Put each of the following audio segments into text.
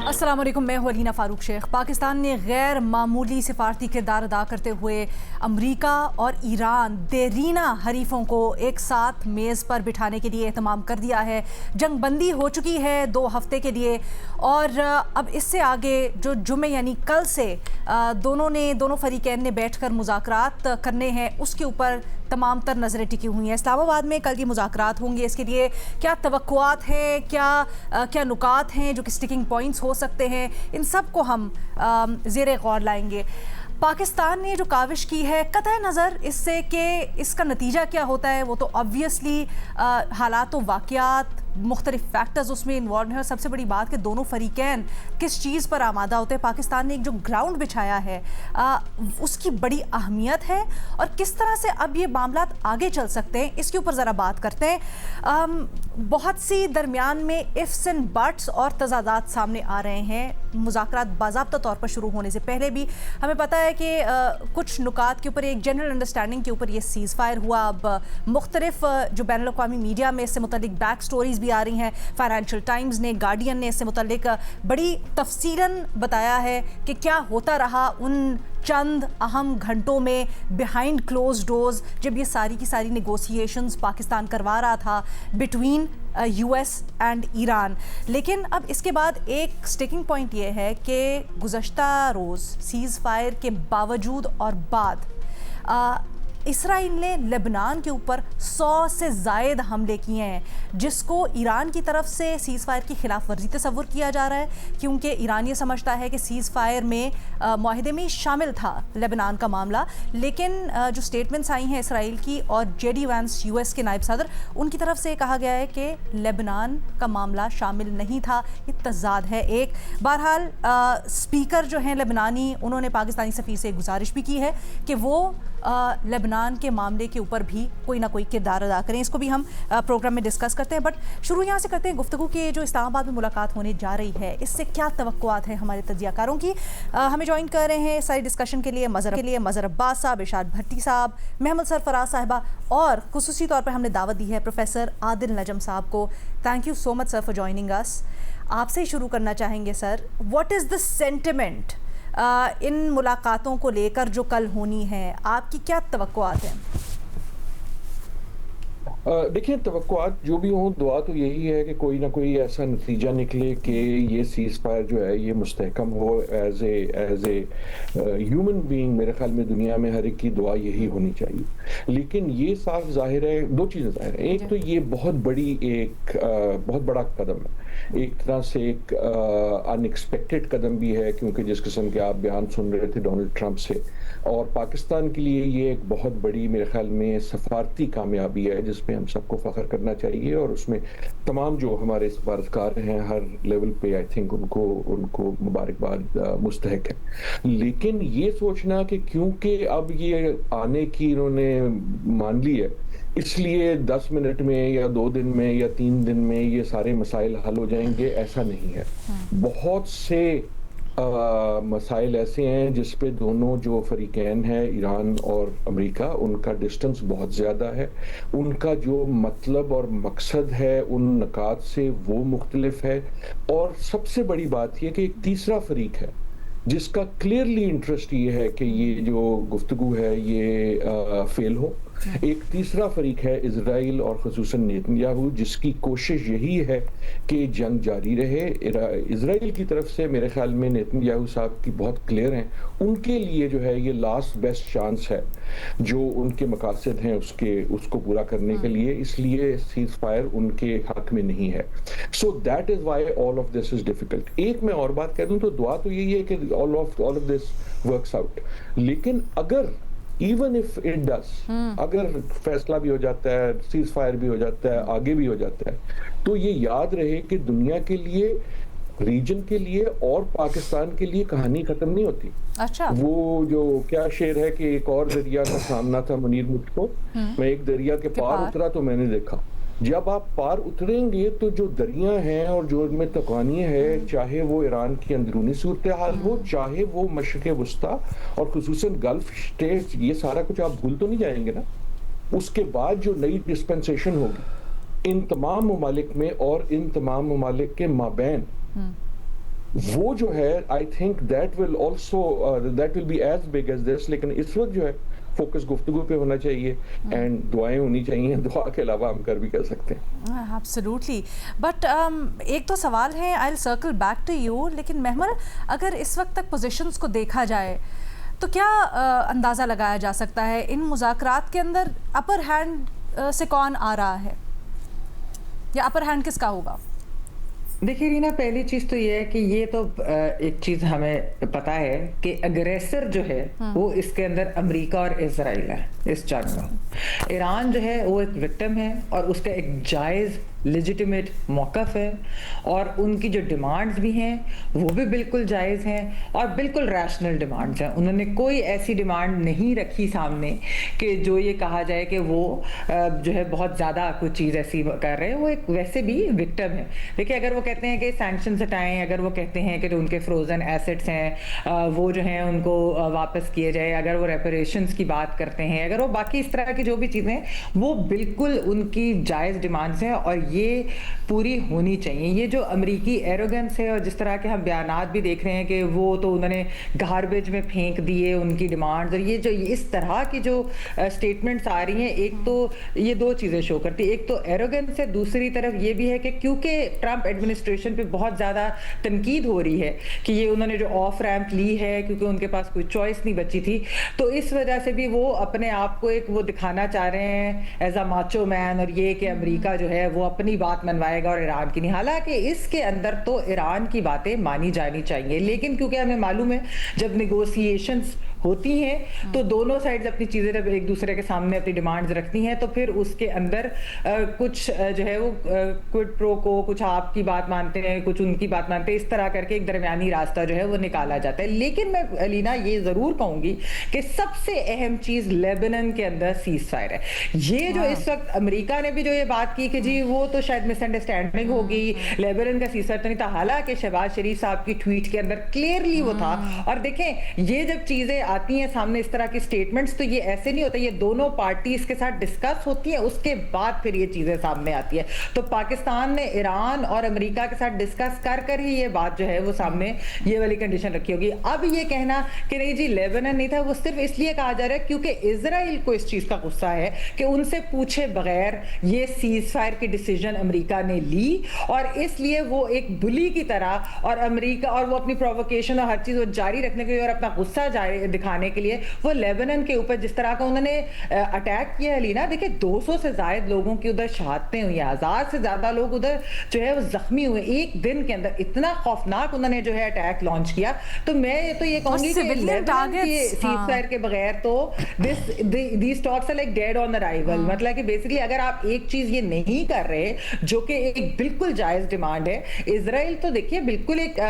السلام علیکم، میں ہوں الینا فاروق شیخ۔ پاکستان نے غیر معمولی سفارتی کردار ادا کرتے ہوئے امریکہ اور ایران دیرینہ حریفوں کو ایک ساتھ میز پر بٹھانے کے لیے اہتمام کر دیا ہے۔ جنگ بندی ہو چکی ہے 2 ہفتے کے لیے، اور اب اس سے آگے جو جمعے یعنی کل سے دونوں فریقین نے بیٹھ کر مذاکرات کرنے ہیں، اس کے اوپر تمام تر نظریں ٹکی ہوئی ہیں۔ اسلام آباد میں کل یہ مذاکرات ہوں گے، اس کے لیے کیا توقعات ہیں، کیا نکات ہیں جو کہ سٹیکنگ پوائنٹس ہو سکتے ہیں، ان سب کو ہم زیر غور لائیں گے۔ پاکستان نے جو کاوش کی ہے، قطع نظر اس سے کہ اس کا نتیجہ کیا ہوتا ہے، وہ تو آبویسلی حالات و واقعات مختلف فیکٹرز اس میں انوالو ہیں، اور سب سے بڑی بات کہ دونوں فریقین کس چیز پر آمادہ ہوتے ہیں۔ پاکستان نے ایک جو گراؤنڈ بچھایا ہے اس کی بڑی اہمیت ہے، اور کس طرح سے اب یہ معاملات آگے چل سکتے ہیں اس کے اوپر ذرا بات کرتے ہیں۔ بہت سی درمیان میں ifs and buts اور تضادات سامنے آ رہے ہیں۔ مذاکرات باضابطہ طور پر شروع ہونے سے پہلے بھی ہمیں پتہ ہے کہ کچھ نکات کے اوپر ایک جنرل انڈرسٹینڈنگ کے اوپر یہ سیز فائر ہوا۔ اب مختلف جو بین الاقوامی میڈیا میں اس سے متعلق بیک سٹوریز بھی آ رہی ہیں، فائنینشیل ٹائمز نے، گارڈین نے اس سے متعلق بڑی تفصیلاً بتایا ہے کہ کیا ہوتا رہا ان چند اہم گھنٹوں میں بیہائنڈ کلوز ڈورز، جب یہ ساری کی ساری نیگوسیشنز پاکستان کروا رہا تھا between U S and Iran. لیکن اب اس کے بعد ایک سٹیکنگ پوائنٹ یہ ہے کہ گزشتہ روز سیز فائر کے باوجود اور بعد اسرائیل نے لبنان کے اوپر 100 سے زائد حملے کیے ہیں، جس کو ایران کی طرف سے سیز فائر کی خلاف ورزی تصور کیا جا رہا ہے، کیونکہ ایران یہ سمجھتا ہے کہ سیز فائر میں معاہدے میں شامل تھا لبنان کا معاملہ۔ لیکن جو سٹیٹمنٹس آئی ہیں اسرائیل کی اور J D Vance U S کے نائب صدر، ان کی طرف سے کہا گیا ہے کہ لبنان کا معاملہ شامل نہیں تھا، یہ تضاد ہے ایک۔ بہرحال اسپیکر جو ہیں لبنانی، انہوں نے پاکستانی سفیر سے گزارش بھی کی ہے کہ وہ لبنان کے معاملے کے اوپر بھی کوئی نہ کوئی کردار ادا کریں۔ اس کو بھی ہم پروگرام میں ڈسکس کرتے ہیں، بٹ شروع یہاں سے کرتے ہیں گفتگو کی جو اسلام آباد میں ملاقات ہونے جا رہی ہے، اس سے کیا توقعات ہیں ہمارے تجزیہ کاروں کی۔ ہمیں جوائن کر رہے ہیں ساری ڈسکشن کے لیے مظہر عباس صاحب، ارشاد بھٹی صاحب، محمد سرفراز صاحبہ، اور خصوصی طور پر ہم نے دعوت دی ہے پروفیسر عادل نجم صاحب کو۔ Thank you so much sir for joining us. آپ سے ہی شروع کرنا چاہیں گے سر، واٹ از دا سینٹیمنٹ ان ملاقاتوں کو لے کر جو کل ہونی ہے، آپ کی کیا توقعات ہیں؟ دیکھیں، توقعات جو بھی ہوں، دعا تو یہی ہے کہ کوئی نہ کوئی ایسا نتیجہ نکلے کہ یہ سیز فائر جو ہے یہ مستحکم ہو۔ ایز اے ہیومن بینگ میرے خیال میں دنیا میں ہر ایک کی دعا یہی ہونی چاہیے۔ لیکن یہ صاف ظاہر ہے، 2 چیزیں ظاہر ہیں۔ ایک تو یہ بہت بڑا قدم ہے، ایک طرح سے ایک ان ایکسپیکٹڈ قدم بھی ہے، کیونکہ جس قسم کے آپ بیان سن رہے تھے ڈونلڈ ٹرمپ سے، اور پاکستان کے لیے یہ ایک بہت بڑی میرے خیال میں سفارتی کامیابی ہے جس پہ ہم سب کو فخر کرنا چاہیے، اور اس میں تمام جو ہمارے سفارتکار ہیں ہر لیول پہ آئی تھنک ان کو مبارکباد مستحق ہے۔ لیکن یہ سوچنا کہ کیونکہ اب یہ آنے کی انہوں نے مان لی ہے، اس لیے 10 منٹ میں یا 2 دن میں یا 3 دن میں یہ سارے مسائل حل ہو جائیں گے، ایسا نہیں ہے۔ بہت سے مسائل ایسے ہیں جس پہ دونوں جو فریقین ہیں، ایران اور امریکہ، ان کا ڈسٹنس بہت زیادہ ہے، ان کا جو مطلب اور مقصد ہے ان نکات سے وہ مختلف ہے، اور سب سے بڑی بات یہ کہ ایک تیسرا فریق ہے جس کا کلیئرلی انٹرسٹ یہ ہے کہ یہ جو گفتگو ہے یہ فیل ہو۔ ایک تیسرا فریق ہے اسرائیل اور خصوصاً نیتن یاہو، جس کی کوشش یہی ہے کہ جنگ جاری رہے۔ اسرائیل کی طرف سے میرے خیال میں نیتن یاہو صاحب کی بہت کلیئر ہیں، ان کے لیے جو ہے یہ لاسٹ بیسٹ چانس ہے جو ان کے مقاصد ہیں اس کو پورا کرنے کے لیے، اس لیے سیز فائر ان کے حق میں نہیں ہے۔ So that is why all of this is difficult. ایک میں اور بات کہہ دوں تو دعا تو یہی ہے کہ all of this works out، لیکن اگر even if it does، اگر فیصلہ بھی ہو جاتا ہے، سیز فائر بھی ہو جاتا ہے، آگے بھی ہو جاتا ہے، تو یہ یاد رہے کہ دنیا کے لیے، ریجن کے لیے اور پاکستان کے لیے کہانی ختم نہیں ہوتی۔ اچھا، وہ جو کیا شعر ہے کہ ایک اور دریا کا سامنا تھا منیر مجھ کو، میں ایک دریا کے پار اترا تو میں نے دیکھا۔ جب آپ پار اتریں گے تو جو دریا ہیں اور جو ان میں تقانیاں ہیں، چاہے وہ ایران کی اندرونی صورتحال ہو، چاہے وہ مشرق وسطیٰ اور خصوصاً گلف اسٹیٹس، یہ سارا کچھ آپ بھول تو نہیں جائیں گے نا؟ اس کے بعد جو نئی ڈسپنسیشن ہوگی ان تمام ممالک میں اور ان تمام ممالک کے مابین وہ جو ہے I think that will be as big as this. لیکن اس وقت جو ہے فوکس گفتگو پہ ہونا چاہیے اینڈ دعائیں ہونی چاہیے. دعا کے علاوہ ہم کر بھی کر سکتے ہیں. ایبسلیوٹلی. بٹ ایک تو سوال ہے, آئی ول سرکل بیک ٹو یو, لیکن محمل اگر اس وقت تک پوزیشنز کو دیکھا جائے تو کیا اندازہ لگایا جا سکتا ہے ان مذاکرات کے اندر اپر ہینڈ سے کون آ رہا ہے, یا اپر ہینڈ کس کا ہوگا؟ دیکھیے رینا, پہلی چیز تو یہ ہے کہ یہ تو ایک چیز ہمیں پتا ہے کہ اگریسر جو ہے وہ اس کے اندر امریکہ اور اسرائیل ہے اس جنگ میں. ایران جو ہے وہ ایک وکٹم ہے اور اس کا ایک جائز لیجیٹیمیٹ موقف ہے, اور ان کی جو ڈیمانڈز بھی ہیں وہ بھی بالکل جائز ہیں اور بالکل ریشنل ڈیمانڈز ہیں. انہوں نے کوئی ایسی ڈیمانڈ نہیں رکھی سامنے کہ جو یہ کہا جائے کہ وہ جو ہے بہت زیادہ کوئی چیز ایسی کر رہے ہیں. وہ ایک ویسے بھی وکٹم ہے. دیکھیں, اگر وہ کہتے ہیں کہ سینکشنز ہٹائیں, اگر وہ کہتے ہیں کہ جو ان کے فروزن ایسٹس ہیں وہ جو ہیں ان کو واپس کیے جائے, اگر وہ ریپریشنز کی بات کرتے ہیں, اگر وہ باقی اس طرح کی جو بھی چیزیں وہ بالکل ان کی جائز ڈیمانڈز ہیں اور یہ پوری ہونی چاہیے. یہ جو امریکی ایروگنس ہے اور جس طرح کے ہم بیانات بھی دیکھ رہے ہیں کہ وہ تو انہوں نے گاربیج میں پھینک دیے ان کی ڈیمانڈز, اور یہ جو اس طرح کی جو اسٹیٹمنٹس آ رہی ہیں, ایک تو یہ دو چیزیں شو کرتی ہیں. ایک تو ایروگنس ہے, دوسری طرف یہ بھی ہے کہ کیونکہ ٹرمپ ایڈمنسٹریشن پہ بہت زیادہ تنقید ہو رہی ہے کہ یہ انہوں نے جو آف ریمپ لی ہے کیونکہ ان کے پاس کوئی چوائس نہیں بچی تھی, تو اس وجہ سے بھی وہ اپنے آپ کو ایک وہ دکھانا چاہ رہے ہیں ایز اے ماچو مین, اور یہ کہ امریکہ جو ہے وہ اپنی بات منوائے گا اور ایران کی نہیں. حالانکہ اس کے اندر تو ایران کی باتیں مانی جانی چاہیے, لیکن کیونکہ ہمیں معلوم ہے جب نیگوسیشنز ہوتی ہیں تو دونوں سائڈز اپنی چیزیں جب ایک دوسرے کے سامنے اپنی ڈیمانڈز رکھتی ہیں تو پھر اس کے اندر کچھ جو ہے وہ کوئڈ پرو کو, کچھ آپ کی بات مانتے ہیں کچھ ان کی بات مانتے ہیں, اس طرح کر کے ایک درمیانی راستہ جو ہے وہ نکالا جاتا ہے. لیکن میں علینا یہ ضرور کہوں گی کہ سب سے اہم چیز لیبنن کے اندر سیز فائر ہے. یہ جو اس وقت امریکہ نے بھی جو یہ بات کی کہ جی وہ تو شاید مس انڈرسٹینڈنگ ہوگی, لیبنن کا سیز فائر تو نہیں تھا, حالانکہ شہباز شریف صاحب کی ٹویٹ کے اندر کلیئرلی وہ تھا. اور دیکھیں یہ جب چیزیں آتی ہیں سامنے اس طرح کی سٹیٹمنٹس, تو یہ ایسے نہیں ہوتا, یہ دونوں پارٹیز کے ساتھ ڈسکس ہوتی ہیں, اس کے بعد پھر یہ چیزیں سامنے آتی ہے. تو پاکستان نے ایران اور امریکہ کے ساتھ ڈسکس کر ہی یہ بات جو ہے وہ سامنے یہ والی کنڈیشن رکھی ہوگی. اب یہ کہنا کہ نہیں جی لیبنن نہیں تھا, وہ صرف اس لیے کہا جا رہا ہے کیونکہ اسرائیل کو اس چیز کا غصہ ہے کہ ان سے پوچھے بغیر یہ سیز فائر کی ڈیسیجن امریکہ نے لی, اور اس لیے وہ ایک بلی کی طرح اور امریکہ اور وہ اپنی پرووکیشن اور ہر چیز وہ جاری رکھنے کے لیے اور اپنا غصہ جاری دکھانے کے لیے وہ لیبنن کے اوپر جس طرح کا انہوں نے اٹیک کیا ہے. لینا دیکھیں 200 سے زائد لوگوں کی ادھر شہادتیں ہوئی ہیں, 1000 سے زیادہ لوگ ادھر جو ہے وہ زخمی ہوئے ایک دن کے اندر, اتنا خوفناک انہوں نے جو ہے اٹیک لانچ کیا. تو میں تو یہ کہوں گی کہ لیبنن کے سیز فائر کے بغیر تو these talks are like dead on arrival. مطلب کہ بیسیکلی اگر آپ ایک چیز یہ نہیں کر رہے جو کہ ایک بالکل جائز ڈیمانڈ ہے, اسرائیل تو دیکھیے بالکل ایک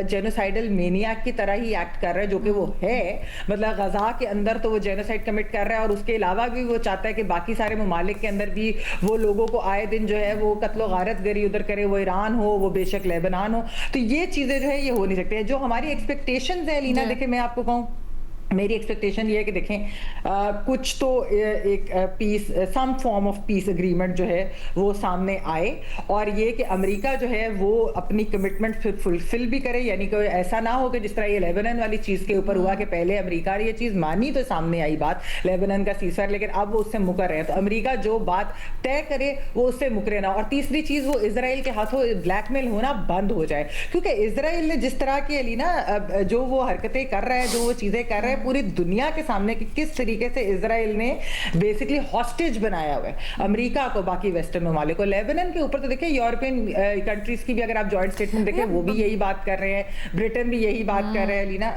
جینوسائیڈل مینیاک کی طرح ہی ایکٹ کر رہا ہے جو کہ وہ ہے, مطلب غزہ کے اندر تو وہ جینوسائیڈ کمٹ کر رہا ہے اور اس کے علاوہ بھی وہ چاہتا ہے کہ باقی سارے ممالک کے اندر بھی وہ لوگوں کو آئے دن جو ہے وہ قتل و غارت گری ادھر کرے, وہ ایران ہو وہ بے شک لیبنان ہو. تو یہ چیزیں جو ہے یہ ہو نہیں سکتی. جو ہماری ایکسپیکٹیشنز ہیں لینا, دیکھیں میں آپ کو کہوں میری ایکسپیکٹیشن یہ ہے کہ دیکھیں کچھ تو ایک پیس سم فارم آف پیس اگریمنٹ جو ہے وہ سامنے آئے, اور یہ کہ امریکہ جو ہے وہ اپنی کمٹمنٹ فلفل بھی کرے, یعنی کہ ایسا نہ ہو کہ جس طرح یہ لیبنن والی چیز کے اوپر ہوا کہ پہلے امریکہ نے یہ چیز مانی تو سامنے آئی بات لیبنن کا سیز فائر, لیکن اب وہ اس سے مکر رہے ہیں. تو امریکہ جو بات طے کرے وہ اس سے مکرے نہ. اور تیسری چیز وہ اسرائیل کے ہاتھوں بلیک میل ہونا بند ہو جائے, کیونکہ اسرائیل نے جس طرح کی علینا جو وہ حرکتیں کر رہا ہے, جو وہ چیزیں کر رہا ہے پوری دنیا کے سامنے کہ کس طریقے سے اسرائیل نے بیسکلی ہاسٹیج بنایا ہوا ہے امریکہ کو, باقی ویسٹرن ممالک کو. لیبنن کے اوپر تو دیکھیں یورپین کنٹریز کی بھی اگر آپ جوائنٹ اسٹیٹمنٹ دیکھیں وہ بھی یہی بات کر رہے ہیں, برٹن بھی یہی بات کر رہے ہیں لینا.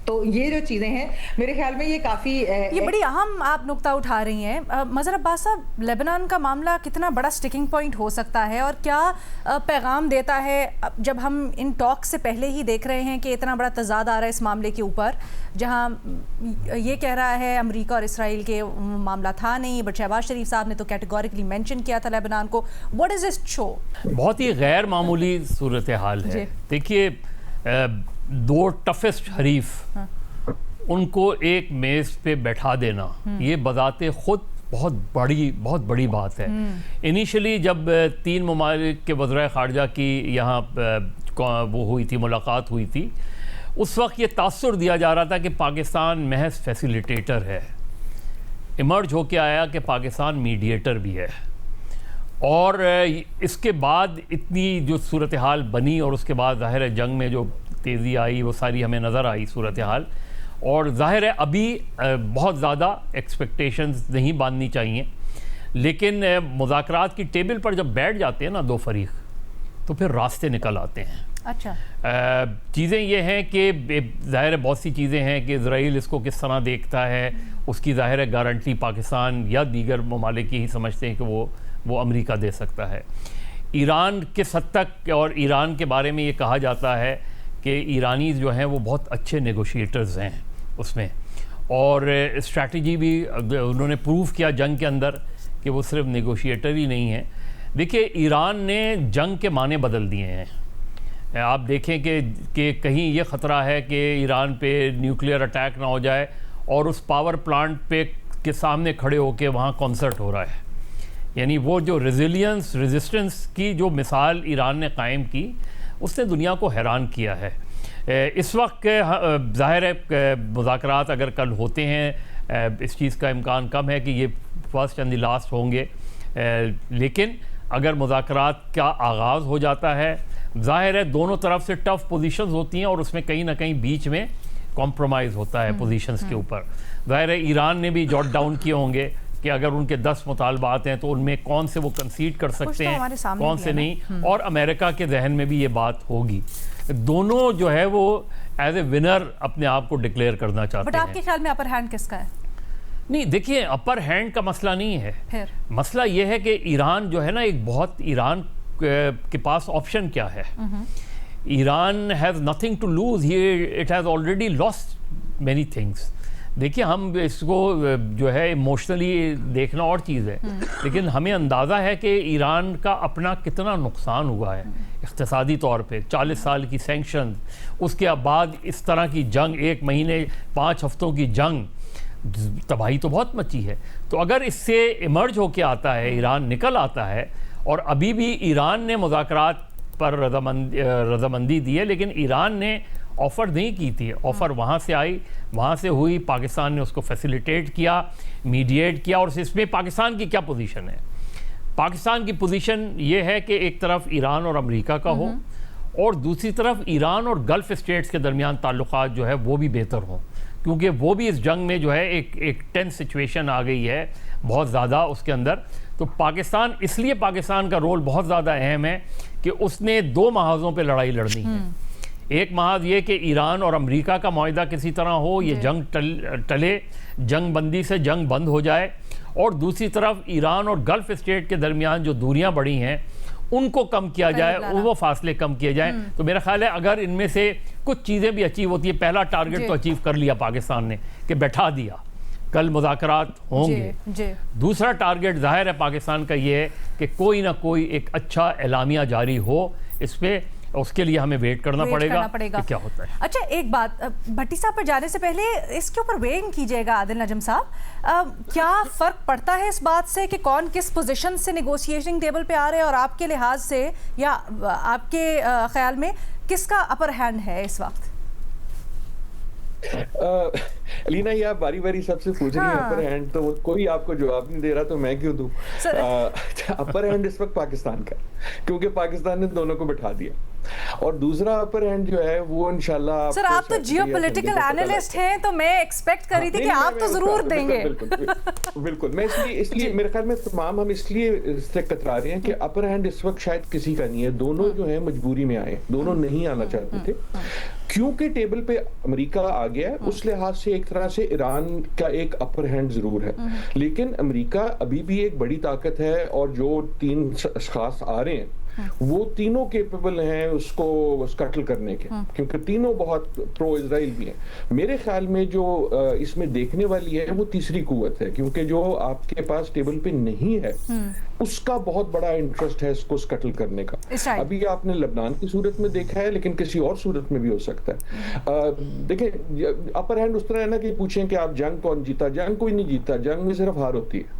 تو یہ جو چیزیں ہیں میرے خیال میں یہ کافی یہ بڑی اہم آپ نقطہ اٹھا رہی ہیں. مظہر عباس صاحب, لیبنان کا معاملہ کتنا بڑا سٹکنگ پوائنٹ ہو سکتا ہے اور کیا پیغام دیتا ہے جب ہم ان ٹاک سے پہلے ہی دیکھ رہے ہیں کہ اتنا بڑا تضاد آ رہا ہے اس معاملے کے اوپر, جہاں یہ کہہ رہا ہے امریکہ اور اسرائیل کے معاملہ تھا نہیں, بٹ شہباز شریف صاحب نے تو کیٹیگوریکلی مینشن کیا تھا لیبنان کو. واٹ از دس شو؟ بہت ہی غیر معمولی صورتحال ہے. دیکھیے دو ٹفسٹ حریف ان کو ایک میز پہ بیٹھا دینا یہ بذات خود بہت بڑی بات ہے. انیشلی جب 3 ممالک کے وزرائے خارجہ کی یہاں وہ ہوئی تھی، ملاقات ہوئی تھی، اس وقت یہ تاثر دیا جا رہا تھا کہ پاکستان محض فیسیلیٹیٹر ہے. ایمرج ہو کے آیا کہ پاکستان میڈیٹر بھی ہے. اور اس کے بعد اتنی جو صورتحال بنی اور اس کے بعد ظاہر ہے جنگ میں جو تیزی آئی وہ ساری ہمیں نظر آئی صورتحال. اور ظاہر ہے ابھی بہت زیادہ ایکسپیکٹیشنز نہیں باندھنی چاہیے، لیکن مذاکرات کی ٹیبل پر جب بیٹھ جاتے ہیں نا دو فریق تو پھر راستے نکل آتے ہیں. اچھا چیزیں یہ ہیں کہ ظاہر ہے بہت سی چیزیں ہیں کہ اسرائیل اس کو کس طرح دیکھتا ہے، اس کی ظاہر ہے گارنٹی پاکستان یا دیگر ممالک ہی سمجھتے ہیں کہ وہ امریکہ دے سکتا ہے. ایران کس حد تک، اور ایران کے بارے میں یہ کہا جاتا ہے کہ ایرانیز جو ہیں وہ بہت اچھے نیگوشیٹرز ہیں اس میں، اور اسٹریٹجی بھی انہوں نے پروف کیا جنگ کے اندر کہ وہ صرف نیگوشیٹر ہی نہیں ہیں. دیکھیں ایران نے جنگ کے معنی بدل دیے ہیں. آپ دیکھیں کہ کہیں یہ خطرہ ہے کہ ایران پہ نیوکلیئر اٹیک نہ ہو جائے اور اس پاور پلانٹ پہ کے سامنے کھڑے ہو کے وہاں کنسرٹ ہو رہا ہے. یعنی وہ جو ریزسٹنس کی جو مثال ایران نے قائم کی اس نے دنیا کو حیران کیا ہے. اس وقت ظاہر ہے مذاکرات اگر کل ہوتے ہیں، اس چیز کا امکان کم ہے کہ یہ فرسٹ اینڈ دی لاسٹ ہوں گے، لیکن اگر مذاکرات کا آغاز ہو جاتا ہے ظاہر ہے دونوں طرف سے ٹف پوزیشنز ہوتی ہیں اور اس میں کہیں نہ کہیں بیچ میں کمپرومائز ہوتا ہے پوزیشنز کے اوپر. ظاہر ہے ایران نے بھی جوٹ ڈاؤن کیے ہوں گے کہ اگر ان کے 10 مطالبات ہیں تو ان میں کون سے وہ کنسیڈ کر سکتے ہیں، کون سے نہیں، اور امریکہ کے ذہن میں بھی یہ بات ہوگی. دونوں جو ہے وہ ایز اے ونر اپنے آپ کو ڈکلیئر کرنا چاہتے ہیں. بٹ آپ کے خیال میں اپر ہینڈ کس کا ہے؟ نہیں دیکھیے اپر ہینڈ کا مسئلہ نہیں ہے، پھر مسئلہ یہ ہے کہ ایران جو ہے نا ایران کے پاس آپشن کیا ہے. Iran has nothing to lose, it has already lost many things. دیکھیے ہم اس کو جو ہے ایموشنلی دیکھنا اور چیز ہے، لیکن ہمیں اندازہ ہے کہ ایران کا اپنا کتنا نقصان ہوا ہے اقتصادی طور پہ. 40 سال کی سینکشن، اس کے بعد اس طرح کی جنگ، 1 مہینے 5 ہفتوں کی جنگ، تباہی تو بہت مچی ہے. تو اگر اس سے ایمرج ہو کے آتا ہے، ایران نکل آتا ہے، اور ابھی بھی ایران نے مذاکرات پر رضامندی دی ہے لیکن ایران نے آفر نہیں کی تھی. آفر وہاں سے آئی، وہاں سے ہوئی، پاکستان نے اس کو فیسیلیٹیٹ کیا، میڈیٹ کیا. اور اس میں پاکستان کی کیا پوزیشن ہے؟ پاکستان کی پوزیشن یہ ہے کہ ایک طرف ایران اور امریکہ کا ہو اور دوسری طرف ایران اور گلف اسٹیٹس کے درمیان تعلقات جو ہے وہ بھی بہتر ہوں، کیونکہ وہ بھی اس جنگ میں جو ہے ایک ٹینس سچویشن آ گئی ہے بہت زیادہ اس کے اندر. تو پاکستان، اس لیے پاکستان کا رول بہت زیادہ اہم ہے کہ اس نے 2 محاذوں پہ لڑائی لڑنی ہے. ایک محاذ یہ کہ ایران اور امریکہ کا معاہدہ کسی طرح ہو، یہ جنگ ٹلے، جنگ بندی سے جنگ بند ہو جائے، اور دوسری طرف ایران اور گلف اسٹیٹ کے درمیان جو دوریاں بڑھی ہیں ان کو کم کیا جائے، وہ فاصلے کم کیے جائیں. تو میرا خیال ہے اگر ان میں سے کچھ چیزیں بھی اچیو ہوتی ہیں، پہلا ٹارگٹ تو اچیو کر لیا پاکستان نے کہ بیٹھا دیا، کل مذاکرات ہوں گے. دوسرا ٹارگٹ ظاہر ہے پاکستان کا یہ ہے کہ کوئی نہ کوئی ایک اچھا اعلامیہ جاری ہو اس پہ، اس کے لیے ہمیں ویٹ کرنا پڑے گا کہ کیا ہوتا ہے. اچھا ایک بات، بھٹی صاحب پر جانے سے پہلے اس کے اوپر ویئنگ کیجئے گا عادل نجم صاحب، کیا فرق پڑتا ہے اس بات سے کہ کون کس پوزیشن سے نیگوشیشن ٹیبل پہ آ رہے ہیں، اور آپ کے لحاظ سے یا آپ کے خیال میں کس کا اپر ہینڈ ہے اس وقت؟ لینا یہ آپ باری باری سب سے پوچھ رہی ہیں اپر ہینڈ، تو کوئی آپ کو جواب نہیں دے رہا تو میں کیوں دوں. اپر ہینڈ اس وقت پاکستان کا، کیونکہ پاکستان نے دونوں کو بٹھا دیا. اور دوسرا اپر ہینڈ جو ہے وہ انشاءاللہ سر آپ تو جیو پولیٹیکل اینالسٹ ہیں، تو میں ایکسپیکٹ کر رہی تھی کہ آپ تو ضرور دیں گے. بالکل، میں اس لیے میرے خیال میں تمام ہم اس لیے اس سے کترا رہے ہیں کہ اپر ہینڈ اس وقت شاید کسی کا نہیں ہے. دونوں جو ہیں مجبوری میں آئے، دونوں نہیں آنا چاہتے تھے کیونکہ ٹیبل پہ امریکہ آ گیا ہے. اس لحاظ سے ایک طرح سے ایران کا ایک اپر ہینڈ ضرور ہے، لیکن امریکہ ابھی بھی ایک بڑی طاقت ہے، اور جو 3 اشخاص آ رہے ہیں وہ تینوں کیپیبل ہیں اس کو سکٹل کرنے کے، کیونکہ تینوں بہت پرو اسرائیل بھی ہیں. میرے خیال میں جو اس میں دیکھنے والی ہے وہ تیسری قوت ہے، کیونکہ جو آپ کے پاس ٹیبل پہ نہیں ہے اس کا بہت بڑا انٹرسٹ ہے اس کو سکٹل کرنے کا. ابھی آپ نے لبنان کی صورت میں دیکھا ہے، لیکن کسی اور صورت میں بھی ہو سکتا ہے. دیکھیں اپر ہینڈ اس طرح ہے نا کہ پوچھیں کہ آپ جنگ کون جیتا، جنگ کوئی نہیں جیتا، جنگ میں صرف ہار ہوتی ہے.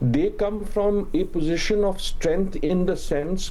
they come from a position of strength in the sense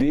they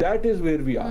That is where we are.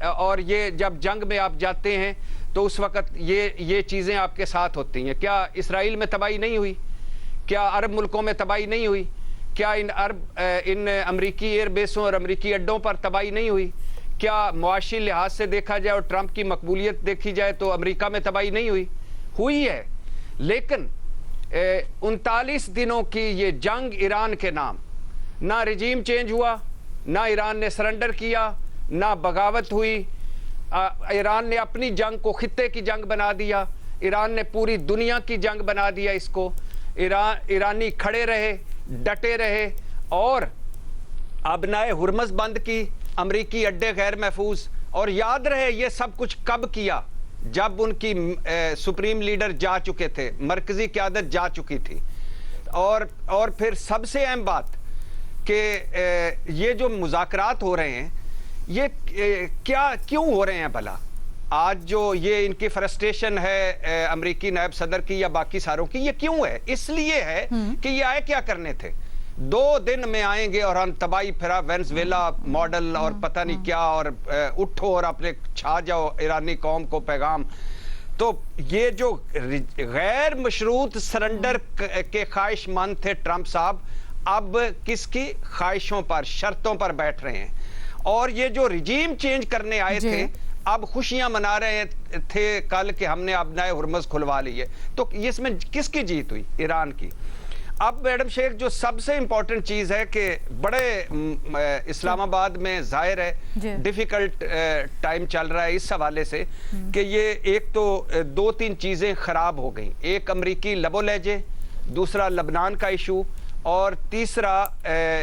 اور یہ جب جنگ میں آپ جاتے ہیں تو اس وقت یہ چیزیں آپ کے ساتھ ہوتی ہیں. کیا اسرائیل میں تباہی نہیں ہوئی؟ کیا عرب ملکوں میں تباہی نہیں ہوئی؟ کیا ان امریکی ایئر بیسوں اور امریکی اڈوں پر تباہی نہیں ہوئی؟ کیا معاشی لحاظ سے دیکھا جائے اور ٹرمپ کی مقبولیت دیکھی جائے تو امریکہ میں تباہی نہیں ہوئی ہے. لیکن 39 دنوں کی یہ جنگ ایران کے نام، نہ رجیم چینج ہوا، نہ ایران نے سرنڈر کیا، نہ بغاوت ہوئی. ایران نے اپنی جنگ کو خطے کی جنگ بنا دیا، ایران نے پوری دنیا کی جنگ بنا دیا اس کو. ایرانی کھڑے رہے، ڈٹے رہے اور ابنائے ہرمز بند کی، امریکی اڈے غیر محفوظ. اور یاد رہے یہ سب کچھ کب کیا؟ جب ان کی سپریم لیڈر جا چکے تھے، مرکزی قیادت جا چکی تھی. اور پھر سب سے اہم بات کہ یہ جو مذاکرات ہو رہے ہیں یہ کیوں ہو رہے ہیں بھلا؟ آج جو یہ ان کی فرسٹریشن ہے امریکی نائب صدر کی یا باقی ساروں کی، یہ کیوں ہے؟ اس لیے ہے کہ یہ آئے کیا کرنے تھے؟ 2 دن میں آئیں گے اور ہم تباہی پھرا وینزویلا ماڈل اور پتہ نہیں کیا، اور اٹھو اور اپنے چھا جاؤ ایرانی قوم کو پیغام. تو یہ جو غیر مشروط سرنڈر کے خواہش مند تھے ٹرمپ صاحب، اب کس کی خواہشوں پر، شرطوں پر بیٹھ رہے ہیں. اور یہ جو رجیم چینج کرنے آئے تھے اب خوشیاں منا رہے تھے کل کہ ہم نے ابنائے ہرمز کھلوا لیے. تو اس میں کس کی جیت ہوئی؟ ایران کی. اب میڈم شیخ جو سب سے امپورٹنٹ چیز ہے کہ بڑے اسلام آباد میں ظاہر ہے ڈیفیکلٹ ٹائم چل رہا ہے اس حوالے سے کہ یہ ایک تو 2-3 چیزیں خراب ہو گئیں. ایک امریکی لب و لہجے، دوسرا لبنان کا ایشو، اور تیسرا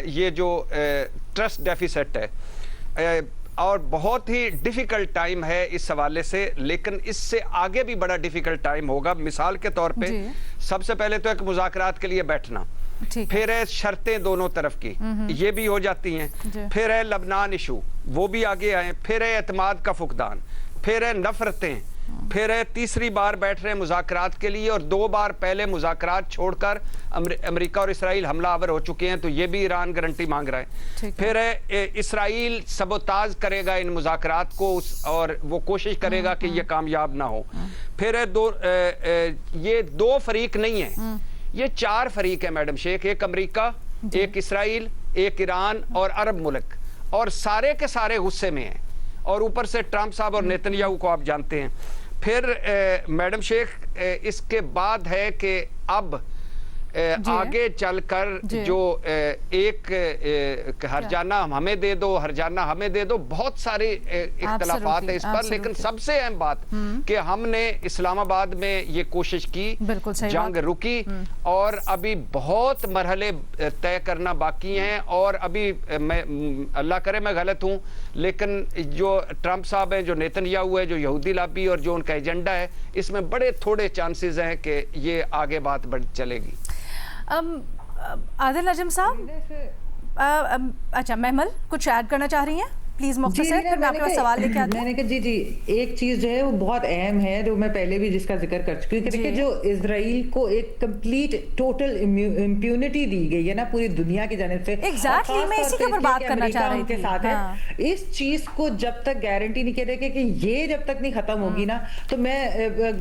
یہ جو ٹرسٹ ڈیفیسٹ ہے. اور بہت ہی ڈیفیکلٹ ٹائم ہے اس حوالے سے، لیکن اس سے آگے بھی بڑا ڈیفیکلٹ ٹائم ہوگا. مثال کے طور پہ سب سے پہلے تو ایک مذاکرات کے لیے بیٹھنا، پھر ہے شرطیں دونوں طرف کی، یہ بھی ہو جاتی ہیں. پھر ہے لبنان ایشو، وہ بھی آگے آئے. پھر ہے اعتماد کا فقدان، پھر ہے نفرتیں، پھر ہے تیسری بار بیٹھ رہے ہیں مذاکرات کے لیے، اور 2 بار پہلے مذاکرات چھوڑ کر امریکہ اور اسرائیل حملہ آور ہو چکے ہیں، تو یہ بھی ایران گارنٹی مانگ رہا ہے. پھر ہے اسرائیل سبوتاژ کرے گا ان مذاکرات کو اور وہ کوشش کرے گا کہ یہ کامیاب نہ ہو. پھر ہے یہ 2 فریق نہیں ہیں، یہ 4 فریق ہیں میڈم شیخ. ایک امریکہ، ایک اسرائیل، ایک ایران اور عرب ملک، اور سارے کے سارے غصے میں ہیں. اور اوپر سے ٹرمپ صاحب اور نیتن یاہو کو آپ جانتے ہیں. پھر میڈم شیخ اس کے بعد ہے کہ اب آگے چل کر جو ایک ہرجانہ ہمیں دے دو، ہرجانہ ہمیں دے دو، بہت سارے اختلافات ہیں اس پر. لیکن سب سے اہم بات کہ ہم نے اسلام آباد میں یہ کوشش کی، جنگ رکی، اور ابھی بہت مرحلے طے کرنا باقی ہیں. اور ابھی اللہ کرے میں غلط ہوں، لیکن جو ٹرمپ صاحب ہیں، جو نیتن یاہو ہے، جو یہودی لابی اور جو ان کا ایجنڈا ہے، اس میں بڑے تھوڑے چانسز ہیں کہ یہ آگے بات بڑھ چلے گی. عادل نجم صاحب، اچھا محمل کچھ ایڈ کرنا چاہ رہی ہیں؟ پلیز مختصر، پھر میں آپ کے پاس سوال لے کے آتی ہوں. میں نے کہا جی ایک چیز جو ہے وہ بہت اہم ہے، جو میں پہلے بھی جس کا ذکر کر چکی ہوں، کہ جو اسرائیل کو ایک کمپلیٹ ٹوٹل امپیونٹی دی گئی ہے نا پوری دنیا کی جانب سے. ایگزیکٹلی میں اسی کے اوپر بات کرنا چاہ رہی تھی. اس چیز کو جب تک گارنٹی نہیں کہتے کہ یہ جب تک نہیں ختم ہوگی نا تو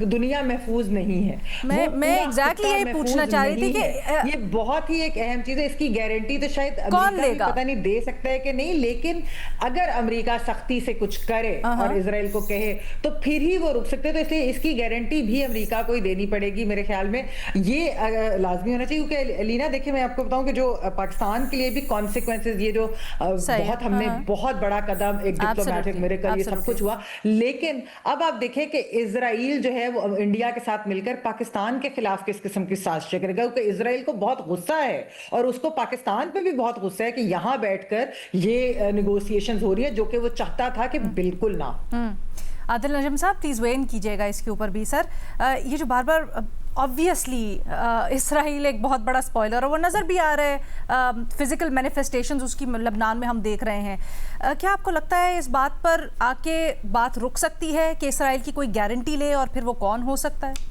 دنیا محفوظ نہیں ہے. میں ایگزیکٹلی یہی پوچھنا چاہ رہی تھی کہ یہ بہت ہی ایک اہم چیز ہے. اس کی گارنٹی تو شاید امریکہ پتہ نہیں دے سکتا ہے کہ نہیں، لیکن اگر امریکہ سختی سے کچھ کرے اور اسرائیل کو کہے تو پھر ہی وہ رک سکتے. تو اس لیے اس کی گارنٹی بھی امریکہ کو ہی دینی پڑے گی میرے خیال میں. یہ لازمی ہونا چاہیے، کیونکہ لینا دیکھیں میں آپ کو بتاؤں کہ جو پاکستان کے لیے بھی کانسیکوینسز، یہ جو بہت ہم نے بہت بڑا قدم، ایک ڈپلومیٹک میریکل، یہ سب کچھ ہوا. لیکن اب آپ دیکھیں کہ اسرائیل جو ہے وہ انڈیا کے ساتھ مل کر پاکستان کے خلاف کس قسم کی سازشیں کرے گا، کیونکہ اسرائیل کو بہت غصہ ہے اور اس کو پاکستان پہ بھی بہت غصہ ہے کہ یہاں بیٹھ کر یہ نیگوسیشنز ہو رہی ہے جو کہ وہ چاہتا تھا کہ بالکل نہ. عادل نجم صاحب پلیز وین کیجیے گا اس کے اوپر بھی. سر یہ جو بار بار obviously اسرائیل ایک بہت بڑا سپوائلر اور وہ نظر بھی آ رہا ہے، فزیکل مینیفیسٹیشنز اس کی لبنان میں ہم دیکھ رہے ہیں. کیا آپ کو لگتا ہے اس بات پر آ کے بات رک سکتی ہے کہ اسرائیل کی کوئی گارنٹی لے، اور پھر وہ کون ہو سکتا ہے؟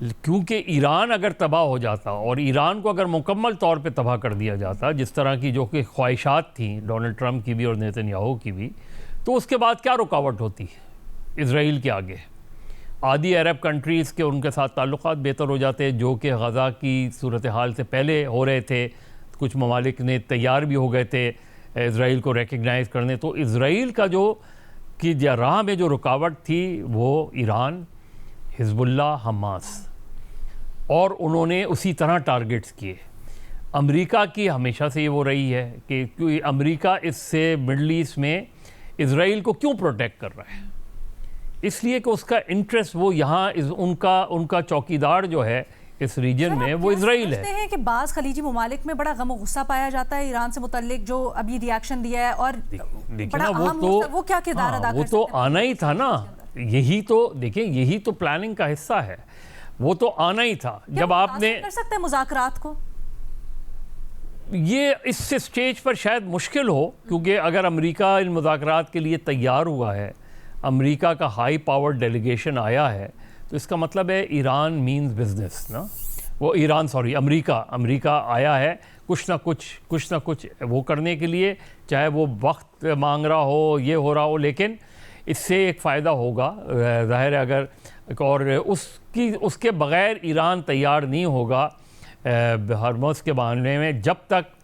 کیونکہ ایران اگر تباہ ہو جاتا اور ایران کو اگر مکمل طور پہ تباہ کر دیا جاتا جس طرح کی جو کہ خواہشات تھیں ڈونلڈ ٹرمپ کی بھی اور نیتن یاہو کی بھی, تو اس کے بعد کیا رکاوٹ ہوتی اسرائیل کے آگے؟ آدھی عرب کنٹریز کے ان کے ساتھ تعلقات بہتر ہو جاتے جو کہ غزہ کی صورتحال سے پہلے ہو رہے تھے. کچھ ممالک نے تیار بھی ہو گئے تھے اسرائیل کو ریکگنائز کرنے. تو اسرائیل کا جو کی راہ میں جو رکاوٹ تھی وہ ایران, حزب اللہ, حماس, اور انہوں نے اسی طرح ٹارگٹس کیے. امریکہ کی ہمیشہ سے یہ وہ رہی ہے کہ امریکہ اس سے مڈل ایسٹ میں اسرائیل کو کیوں پروٹیکٹ کر رہا ہے؟ اس لیے کہ اس کا انٹرسٹ وہ یہاں ان کا چوکیدار جو ہے اس ریجن میں وہ اسرائیل ہے. ہیں کہ بعض خلیجی ممالک میں بڑا غم و غصہ پایا جاتا ہے ایران سے متعلق جو ابھی ریاکشن دیا ہے, اور بڑا اہم وہ کیا کردار ادا کر سکتے ہیں؟ وہ تو آنا ہی تھا نا. یہی تو دیکھیں, یہی تو پلاننگ کا حصہ ہے. وہ تو آنا ہی تھا. جب آپ نے کر سکتے ہیں مذاکرات کو, یہ اس سے سٹیج پر شاید مشکل ہو, کیونکہ اگر امریکہ ان مذاکرات کے لیے تیار ہوا ہے, امریکہ کا ہائی پاور ڈیلیگیشن آیا ہے, تو اس کا مطلب ہے ایران مینز بزنس نا. وہ امریکہ آیا ہے کچھ نہ کچھ وہ کرنے کے لیے, چاہے وہ وقت مانگ رہا ہو, یہ ہو رہا ہو, لیکن اس سے ایک فائدہ ہوگا ظاہر ہے. اگر اور اس کے بغیر ایران تیار نہیں ہوگا ہرمز کے معاملے میں, جب تک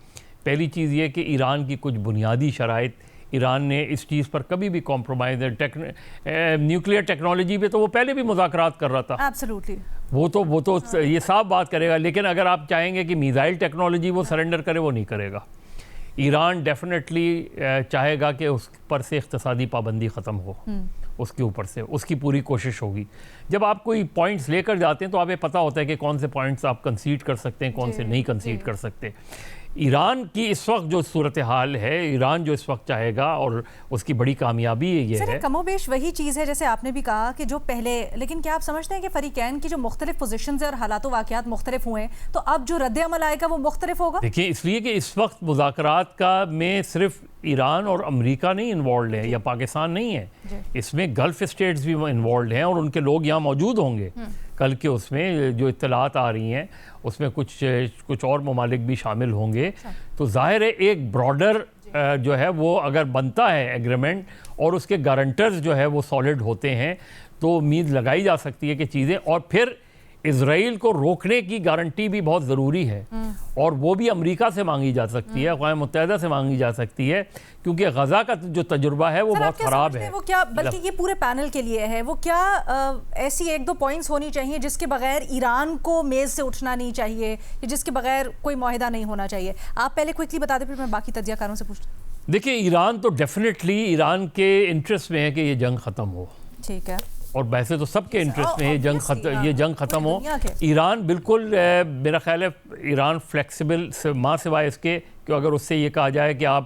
پہلی چیز یہ کہ ایران کی کچھ بنیادی شرائط, ایران نے اس چیز پر کبھی بھی کمپرومائز, نیوکلیئر ٹیکنالوجی پہ تو وہ پہلے بھی مذاکرات کر رہا تھا. ایبسلیوٹلی وہ تو یہ صاف بات کرے گا, لیکن اگر آپ چاہیں گے کہ میزائل ٹیکنالوجی وہ سرنڈر کرے, وہ نہیں کرے گا. ایران ڈیفینیٹلی چاہے گا کہ اس پر سے اقتصادی پابندی ختم ہو, اس کے اوپر سے اس کی پوری کوشش ہوگی. جب آپ کوئی پوائنٹس لے کر جاتے ہیں تو آپ یہ پتہ ہوتا ہے کہ کون سے پوائنٹس آپ کنسیڈ کر سکتے ہیں, کون سے نہیں کنسیڈ کر سکتے. ایران کی اس وقت جو صورتحال ہے, ایران جو اس وقت چاہے گا, اور اس کی بڑی کامیابی یہ ہے. کم و بیش وہی چیز ہے جیسے آپ نے بھی کہا کہ جو پہلے, لیکن کیا آپ سمجھتے ہیں کہ فریقین کی جو مختلف پوزیشنز ہیں اور حالات و واقعات مختلف ہوئے ہیں, تو اب جو رد عمل آئے گا وہ مختلف ہوگا؟ دیکھیں, اس لیے کہ اس وقت مذاکرات کا میں صرف ایران اور امریکہ نہیں انوالوڈ ہے, یا پاکستان نہیں ہے, اس میں گلف اسٹیٹس بھی انوالوڈ ہیں, اور ان کے لوگ یہاں موجود ہوں گے. کل کے اس میں جو اطلاعات آ رہی ہیں اس میں کچھ اور ممالک بھی شامل ہوں گے. تو ظاہر ہے ایک براڈر جو ہے وہ اگر بنتا ہے ایگریمنٹ, اور اس کے گارنٹرز جو ہے وہ سالڈ ہوتے ہیں, تو امید لگائی جا سکتی ہے کہ چیزیں, اور پھر اسرائیل کو روکنے کی گارنٹی بھی بہت ضروری ہے, اور وہ بھی امریکہ سے مانگی جا سکتی ہے, اقوام متحدہ سے مانگی جا سکتی ہے, کیونکہ غزہ کا جو تجربہ ہے وہ بہت خراب ہے. وہ کیا, بلکہ یہ پورے پینل کے لیے ہے, وہ کیا ایسی ایک دو پوائنٹس ہونی چاہیے جس کے بغیر ایران کو میز سے اٹھنا نہیں چاہیے, یا جس کے بغیر کوئی معاہدہ نہیں ہونا چاہیے؟ آپ پہلے کوئکلی بتا دیں, پھر میں باقی تجزیہ کاروں سے پوچھتا ہوں. دیکھیں, ایران تو ڈیفینیٹلی ایران کے انٹرسٹ میں ہے کہ یہ جنگ ختم ہو. ٹھیک ہے, اور ویسے تو سب کے انٹرسٹ میں یہ جنگ ختم ہو. ایران بالکل, میرا خیال ہے ایران فلیکسیبل ماں سوائے اس کے کہ اگر اس سے یہ کہا جائے کہ آپ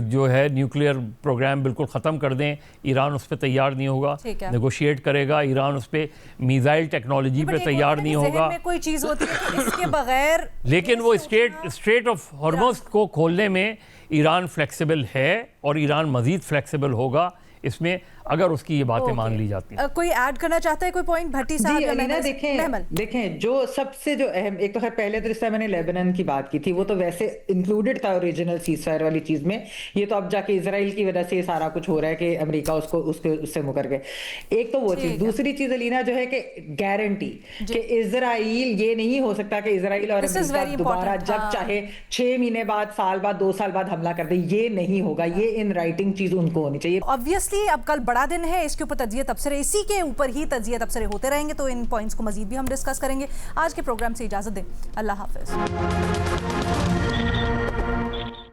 جو ہے نیوکلیئر پروگرام بالکل ختم کر دیں, ایران اس پہ تیار نہیں ہوگا. نیگوشیٹ کرے گا, ایران اس پہ میزائل ٹیکنالوجی پہ تیار نہیں ہوگا. کوئی چیز ہوتی ہے اس کے بغیر, لیکن وہ اسٹریٹ آف ہارمز کو کھولنے میں ایران فلیکسیبل ہے, اور ایران مزید فلیکسیبل ہوگا اس میں اگر اس کی یہ باتیں مان لی جاتی ہیں. کوئی ایڈ کرنا چاہتا ہے کوئی پوائنٹ بھٹی صاحب؟ دیکھیں جو سب سے جو اہم, ایک تو خیر پہلے تو جس طرح میں نے لیبنن کی بات کی تھی وہ تو ویسے انکلوڈڈ تھا اوریجنل سیز فائر والی چیز میں, یہ تو اب جا کے اسرائیل کی وجہ سے یہ سارا کچھ ہو رہا ہے کہ امریکہ اس سے مکر گئے. ایک تو وہ چیز. دوسری چیز علینا جو ہے کہ گارنٹی کہ اسرائیل, یہ نہیں ہو سکتا کہ اسرائیل اور امریکہ دوبارہ جب چاہے 6 مہینے بعد, سال بعد, 2 سال بعد حملہ کر دے, یہ نہیں ہوگا. یہ ان رائٹنگ چیز ان کو ہونی چاہیے. obviously اب کل بڑا دن ہے, اس کے اوپر تجزیہ تبصرے, اسی کے اوپر ہی تجزیہ تبصرے ہوتے رہیں گے, تو ان پوائنٹس کو مزید بھی ہم ڈسکس کریں گے. آج کے پروگرام سے اجازت دیں, اللہ حافظ.